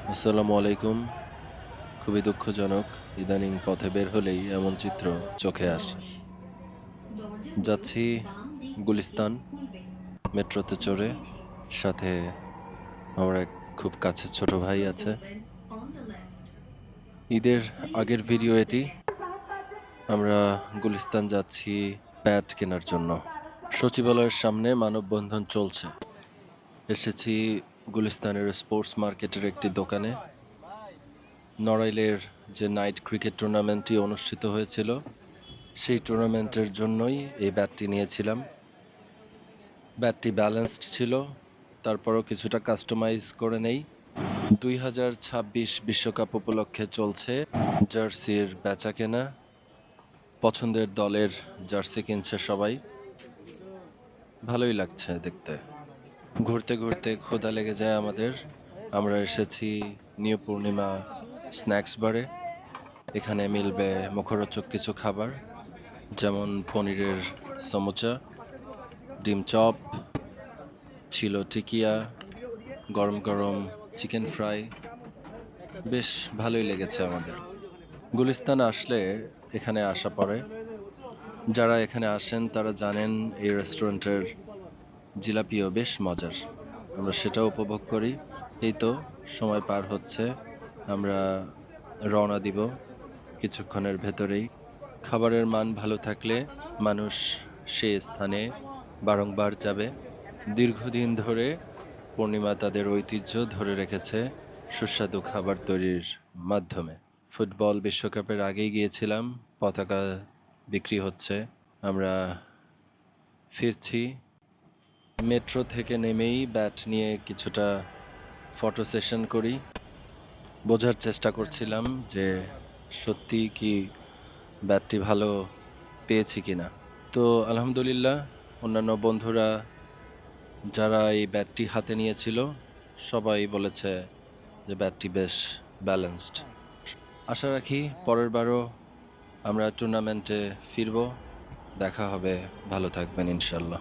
আসসালামু আলাইকুম। খুবই দুঃখজনক, ইদানিং পথে বের হলেই এমন চিত্র চোখে আসে। যাচ্ছি গুলিস্তান মেট্রোতে চড়ে, সাথে আমার এক খুব কাছের ছোট ভাই আছে। ঈদের আগের ভিডিও এটি। আমরা গুলিস্তান যাচ্ছি ব্যাট কেনার জন্য। সচিবালয়ের সামনে মানববন্ধন চলছে। এসেছি গুলিস্তানের স্পোর্টস মার্কেটের একটি দোকানে। নড়াইলের যে নাইট ক্রিকেট টুর্নামেন্টটি অনুষ্ঠিত হয়েছিল, সেই টুর্নামেন্টের জন্যই এই ব্যাটটি নিয়েছিলাম। ব্যাটটি ব্যালেন্সড ছিল, তারপরও কিছুটা কাস্টমাইজ করে নেই। 2026 বিশ্বকাপ উপলক্ষে চলছে জার্সির বেচা কেনা। পছন্দের দলের জার্সি কিনছে সবাই, ভালোই লাগছে দেখতে। ঘুরতে ঘুরতে ক্ষুধা লেগে যায় আমাদের। আমরা এসেছি নিউ পূর্ণিমা স্ন্যাক্স বারে। এখানে মিলবে মুখরোচক কিছু খাবার, যেমন পনিরের সমুচা, ডিম চপ, ছিল টিকিয়া, গরম গরম চিকেন ফ্রাই। বেশ ভালোই লেগেছে আমাদের। গুলিস্তান আসলে এখানে আসা পড়ে। যারা এখানে আসেন তারা জানেন এই রেস্টুরেন্টের জিলাপিও বেশ মজার। আমরা সেটাও উপভোগ করি। এই তো সময় পার হচ্ছে, আমরা রওনা দিব কিছুক্ষণের ভেতরেই। খাবারের মান ভালো থাকলে মানুষ সে স্থানে বারংবার যাবে। দীর্ঘদিন ধরে পূর্ণিমা তাদের ঐতিহ্য ধরে রেখেছে সুস্বাদু খাবার তৈরির মাধ্যমে। ফুটবল বিশ্বকাপের আগেই গিয়েছিলাম, পতাকা বিক্রি হচ্ছে। আমরা ফিরছি। মেট্রো থেকে নেমেই ব্যাট নিয়ে কিছুটা ফটো সেশন করি। বোঝার চেষ্টা করছিলাম যে সত্যি কি ব্যাটটি ভালো পেয়েছি কিনা। তো আলহামদুলিল্লাহ, অন্যান্য বন্ধুরা যারা এই ব্যাটটি হাতে নিয়েছিল সবাই বলেছে যে ব্যাটটি বেশ ব্যালেন্সড। আশা রাখি পরের বারও আমরা টুর্নামেন্টে ফিরব। দেখা হবে। ভালো থাকবেন ইনশাল্লাহ।